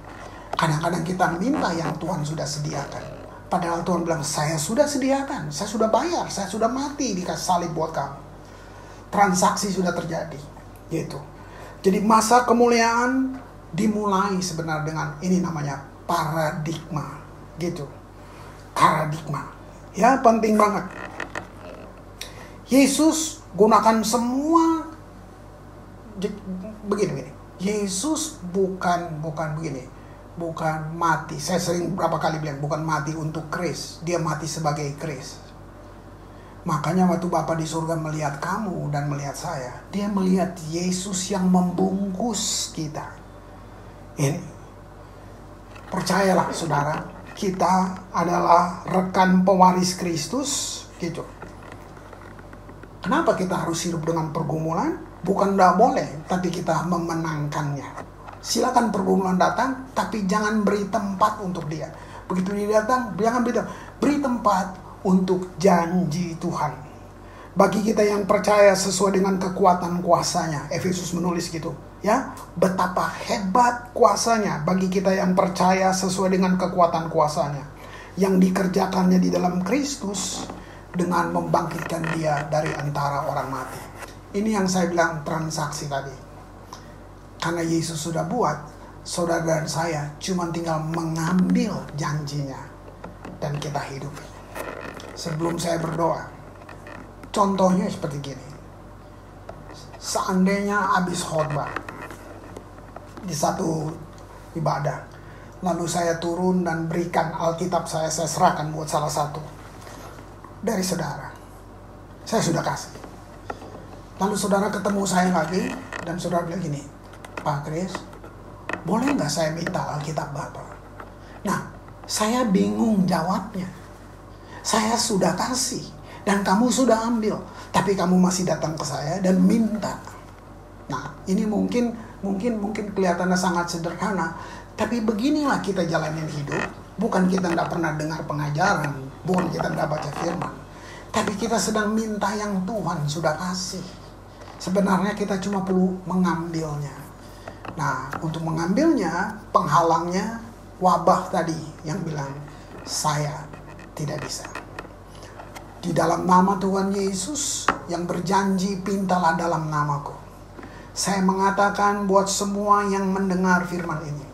Kadang-kadang kita minta yang Tuhan sudah sediakan. Padahal Tuhan bilang, saya sudah sediakan, saya sudah bayar, saya sudah mati di kayu salib buat kamu. Transaksi sudah terjadi. Gitu. Jadi masa kemuliaan dimulai sebenarnya dengan ini namanya paradigma. Gitu. Paradigma. Ya, penting banget. Yesus gunakan semua begini. Yesus bukan begini. Bukan mati. Saya sering berapa kali bilang bukan mati untuk Kris, dia mati sebagai Kris. Makanya waktu Bapa di surga melihat kamu dan melihat saya, dia melihat Yesus yang membungkus kita. Ini percayalah saudara, kita adalah rekan pewaris Kristus, gitu. Kenapa kita harus hidup dengan pergumulan? Bukan tidak boleh, tapi kita memenangkannya. Silakan pergumulan datang, tapi jangan beri tempat untuk dia. Begitu dia datang, jangan beri tempat untuk janji Tuhan. Bagi kita yang percaya sesuai dengan kekuatan kuasanya, Efesus menulis gitu, ya, betapa hebat kuasanya bagi kita yang percaya sesuai dengan kekuatan kuasanya, yang dikerjakannya di dalam Kristus dengan membangkitkan dia dari antara orang mati. Ini yang saya bilang transaksi tadi. Karena Yesus sudah buat, saudara dan saya cuma tinggal mengambil janjinya dan kita hidupi. Sebelum saya berdoa, contohnya seperti gini. Seandainya habis khotbah di satu ibadah, lalu saya turun dan berikan Alkitab saya serahkan buat salah satu dari saudara. Saya sudah kasih. Lalu saudara ketemu saya lagi dan saudara bilang gini, Pak Kris, boleh nggak saya minta Alkitab Bapak? Nah, saya bingung jawabnya. Saya sudah kasih dan kamu sudah ambil, tapi kamu masih datang ke saya dan minta. Nah, ini mungkin kelihatannya sangat sederhana, tapi beginilah kita jalanin hidup. Bukan kita nggak pernah dengar pengajaran, bukan kita nggak baca firman, tapi kita sedang minta yang Tuhan sudah kasih. Sebenarnya kita cuma perlu mengambilnya. Nah, untuk mengambilnya, penghalangnya wabah tadi yang bilang, saya tidak bisa. Di dalam nama Tuhan Yesus yang berjanji, pintalah dalam namaku. Saya mengatakan buat semua yang mendengar firman ini,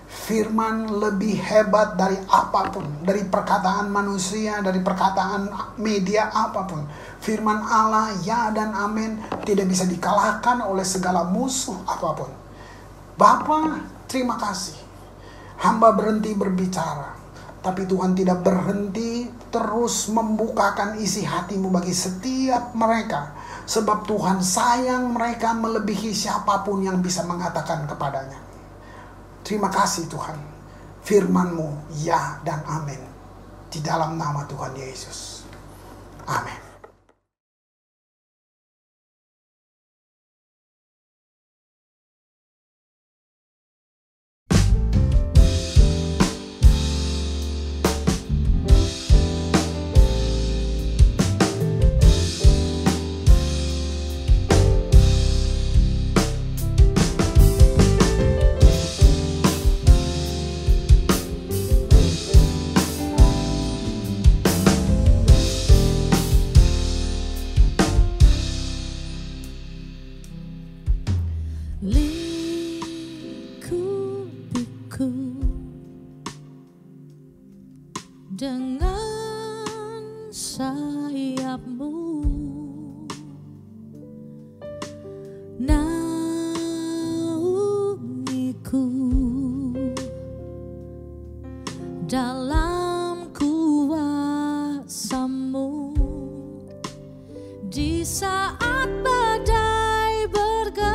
firman lebih hebat dari apapun, dari perkataan manusia, dari perkataan media apapun. Firman Allah, ya dan amin, tidak bisa dikalahkan oleh segala musuh apapun. Bapa, terima kasih. Hamba berhenti berbicara, tapi Tuhan tidak berhenti terus membukakan isi hatimu bagi setiap mereka. Sebab Tuhan sayang mereka melebihi siapapun yang bisa mengatakan kepadanya. Terima kasih Tuhan. Firman-Mu, ya dan amin. Di dalam nama Tuhan Yesus. Amin. sayapmu, naungiku dalam kuasamu. Di saat badai bergelora,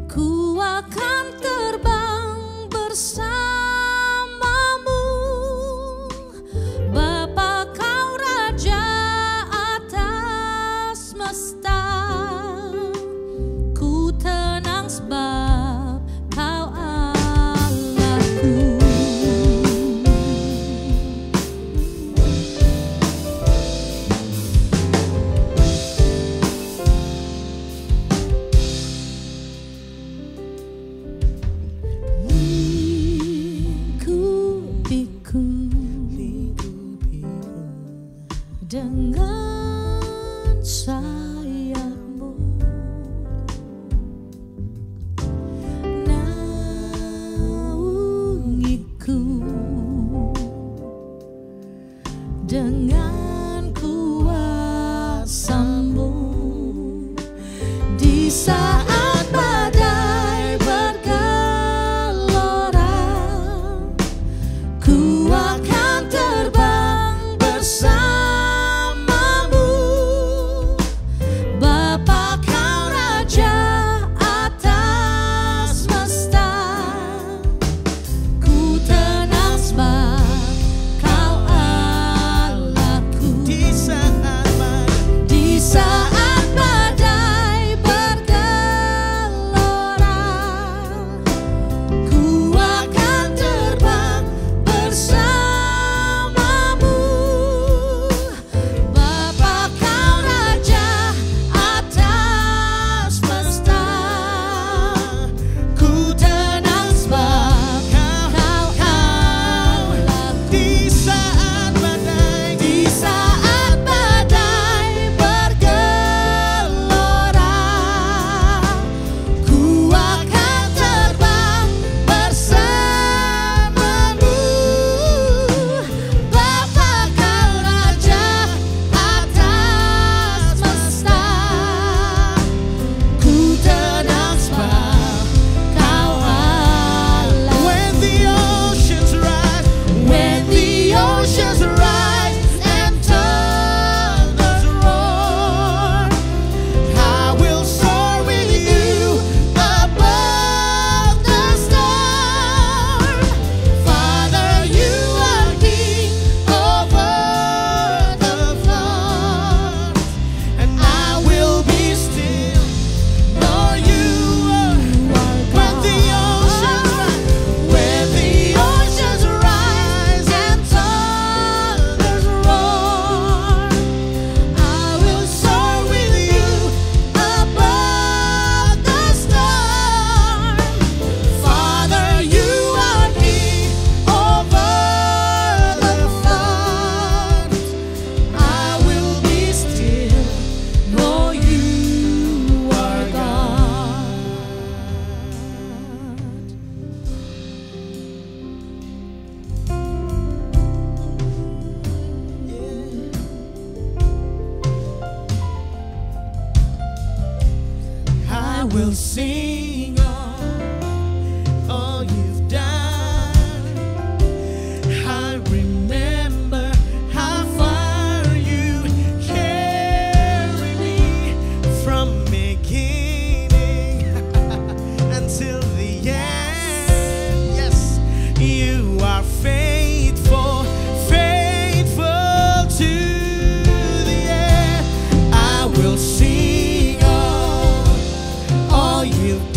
ku akan terbang bersamamu. Bapa kau raja atas semesta, ku tenang sebab kau Allahku. Dengan sayapmu, naungiku dengan kuasamu. Di saat badai bergelora, ku akan terbang bersamamu. I will sing all you've done. I remember how far you carried me from beginning until the end. Yes, you are faithful, faithful to the end. I will sing all you've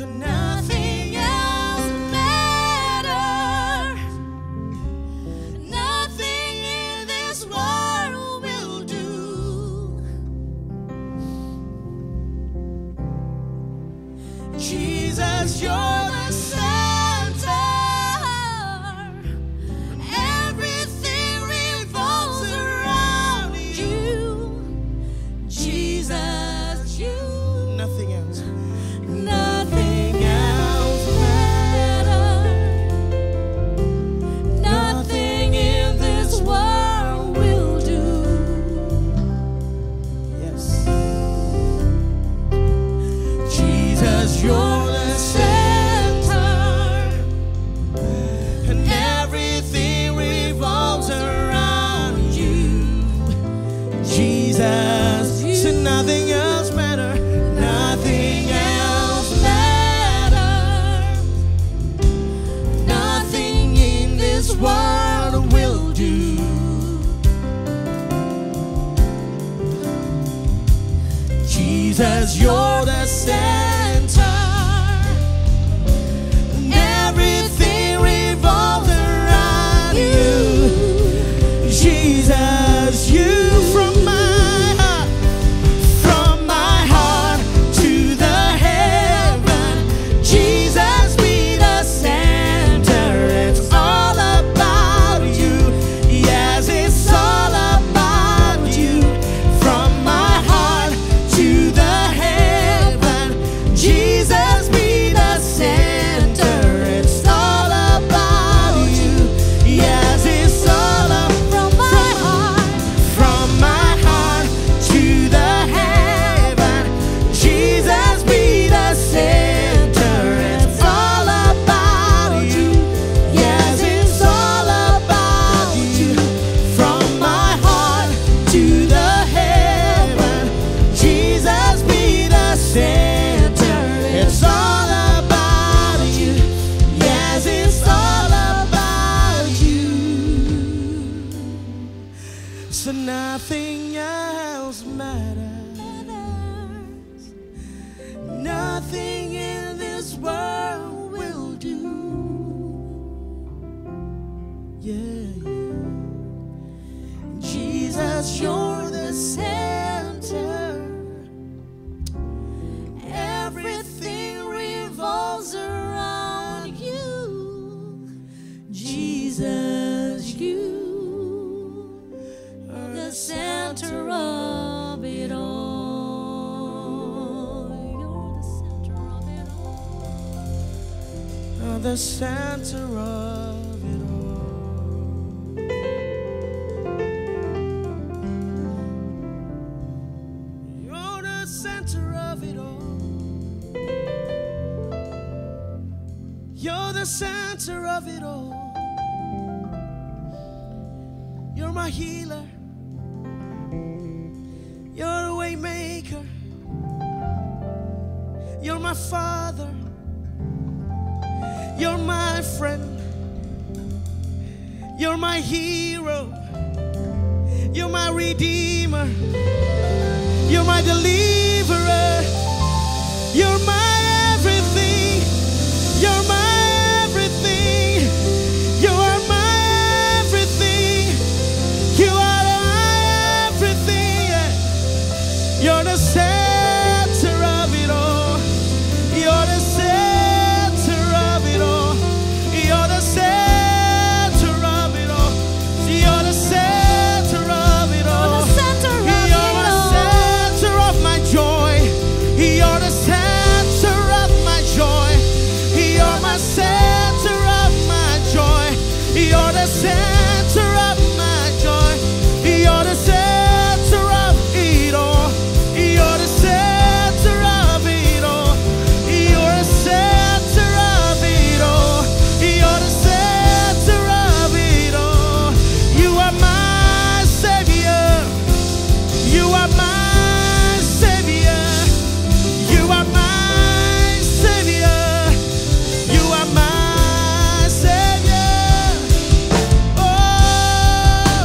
So nothing else matters. Nothing in this world will do. Jesus, you're the center. Everything revolves around you. Jesus, you. Nothing else. Nothing else matters. Nothing in this world will do. Yes. Jesus, you're the center, and everything revolves around you. Jesus, So nothing else matter. nothing else matters. Nothing in this world will do. Jesus, you're the center, and everything revolves around you. Jesus, you from my heart to the heaven. Jesus, be the center. It's all about you. Yes, it's all about you. From my heart to the heaven. Jesus, be the center. It's all about you. Yes, it's all from my heart to the heaven. Jesus, be the center. It's all about you. Yes, it's all about you. From my heart to the heaven. Jesus, be the center. It's all about you. Yes, it's all about you. So nothing else matters. Nothing in this world will do. Yeah, yeah. Jesus, you're the center. Everything revolves around you. Jesus, you are the center of it all. You're the center of it all. The center of it all. You're the center of it all. You're the center of it all. You're my healer. You're the way maker. You're my father. You're my friend. You're my hero. You're my redeemer. You're my deliverer. You're my everything. You're my everything. You are my everything. You are my everything. You're the center of it all. You're the center of it all. You're the center of it all. You're the center of it all. You're the center of my joy. You're the center of my joy. You're my center of my joy. You're the center of my joy. You're the center of it all. You're the center of it all. You're the center of it all. You're the center of it all. You are my savior. You are my savior. You are my savior. You are my savior. Oh,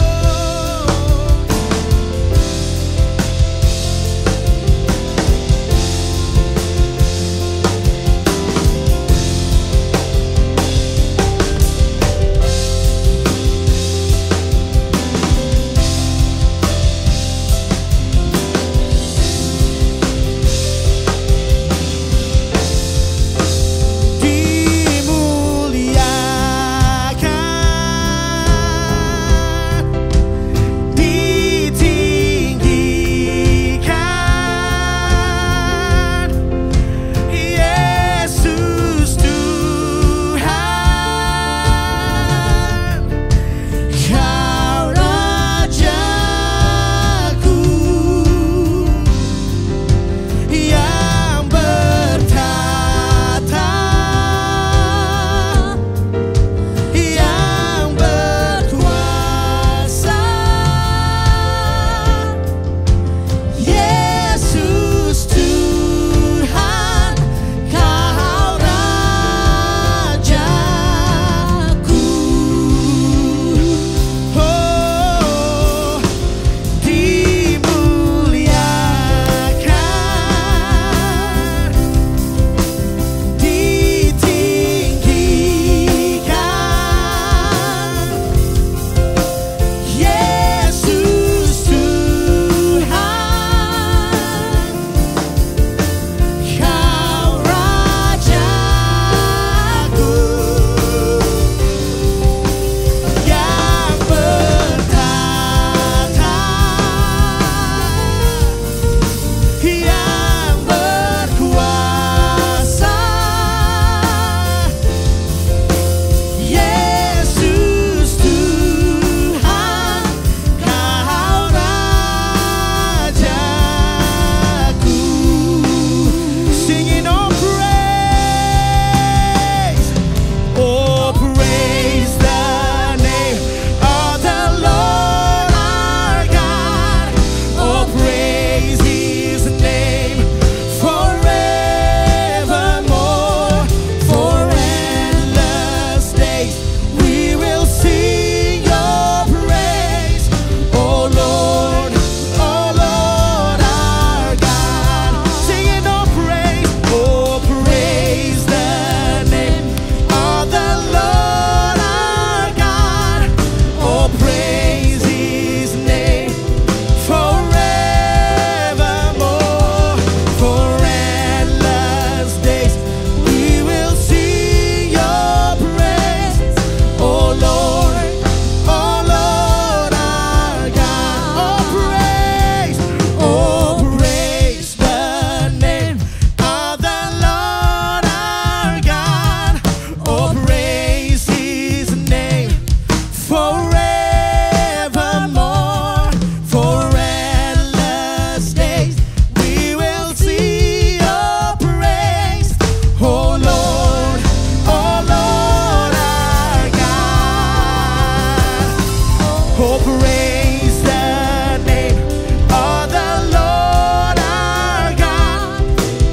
praise the name of the Lord our God.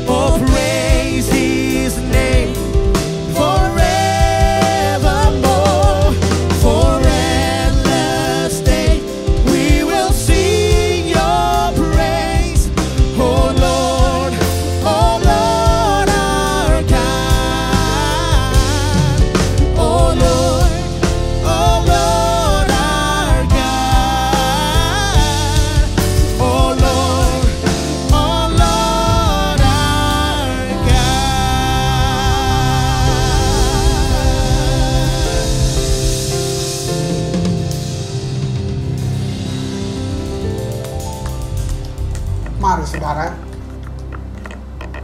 Oh, praise His name forevermore. For endless day we will sing Your praise. Oh Lord our God. Oh Lord our God. Oh Lord our God. Mari saudara,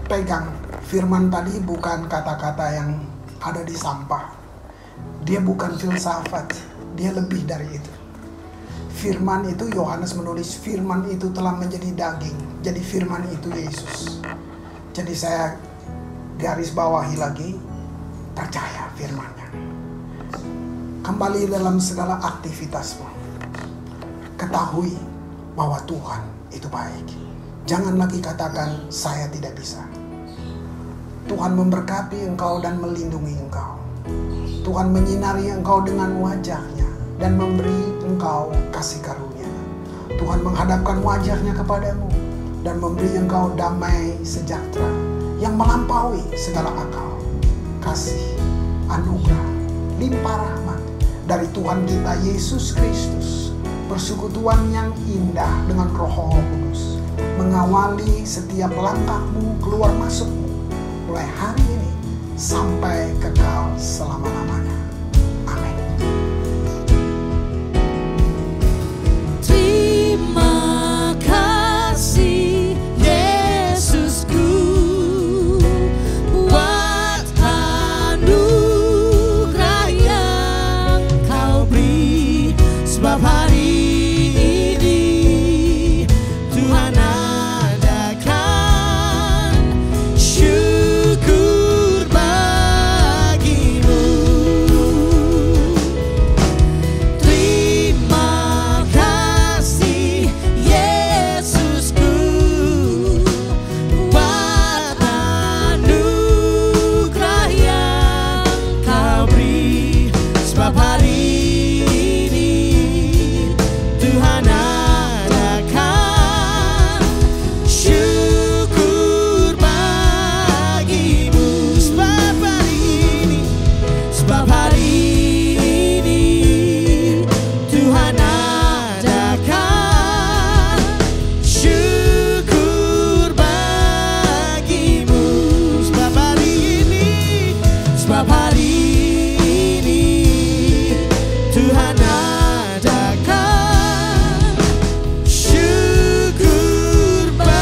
pegang firman tadi bukan kata-kata yang ada di sampah. Dia bukan filsafat, dia lebih dari itu. Firman itu, Yohanes menulis, firman itu telah menjadi daging. Jadi firman itu Yesus. Jadi saya garis bawahi lagi, percaya firman-Nya. Kembali dalam segala aktivitasmu. Ketahui bahwa Tuhan itu baik. Jangan lagi katakan, saya tidak bisa. Tuhan memberkati engkau dan melindungi engkau. Tuhan menyinari engkau dengan wajah-Nya dan memberi engkau kasih karunia. Tuhan menghadapkan wajah-Nya kepadamu dan memberi engkau damai sejahtera yang melampaui segala akal. Kasih, anugerah, limpah rahmat dari Tuhan kita Yesus Kristus, persekutuan yang indah dengan Roh Kudus mengawali setiap langkahmu keluar masukmu mulai hari ini sampai kekal selama-lamanya. Amin. Terima kasih Yesusku buat anugerah yang Kau beri, sebab hari ini Tuhan adakan syukur bagimu. Terima kasih Yesusku buat anugerah yang Kau beri, sebab hari ini Tuhan adakan syukur bagimu. Sebab hari ini Tuhan adakan syukur bagimu. Sebab hari ini Tuhan adakan syukur bagimu.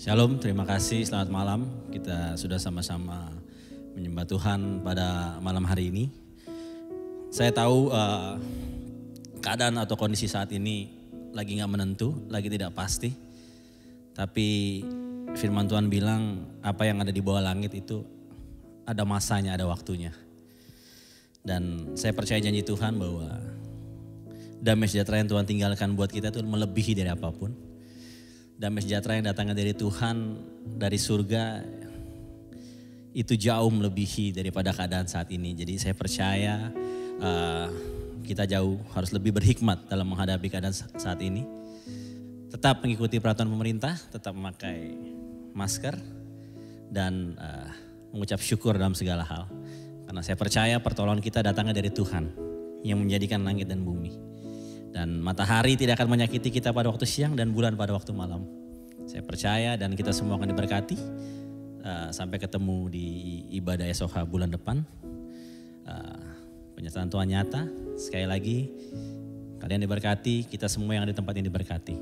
Shalom, terima kasih, selamat malam. Kita sudah sama-sama menyembah Tuhan pada malam hari ini. Saya tahu keadaan atau kondisi saat ini lagi gak menentu, lagi tidak pasti. Tapi firman Tuhan bilang apa yang ada di bawah langit itu ada masanya, ada waktunya. Dan saya percaya janji Tuhan bahwa damai sejahtera yang Tuhan tinggalkan buat kita itu melebihi dari apapun. Damai sejahtera yang datangnya dari Tuhan, dari surga, itu jauh melebihi daripada keadaan saat ini. Jadi saya percaya kita jauh harus lebih berhikmat dalam menghadapi keadaan saat ini. Tetap mengikuti peraturan pemerintah, tetap memakai masker, dan mengucap syukur dalam segala hal. Karena saya percaya pertolongan kita datangnya dari Tuhan yang menjadikan langit dan bumi. Dan matahari tidak akan menyakiti kita pada waktu siang dan bulan pada waktu malam. Saya percaya dan kita semua akan diberkati. Sampai ketemu di ibadah SOH bulan depan. Penyertaan Tuhan nyata. Sekali lagi kalian diberkati, kita semua yang ada di tempat ini diberkati.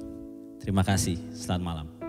Terima kasih, selamat malam.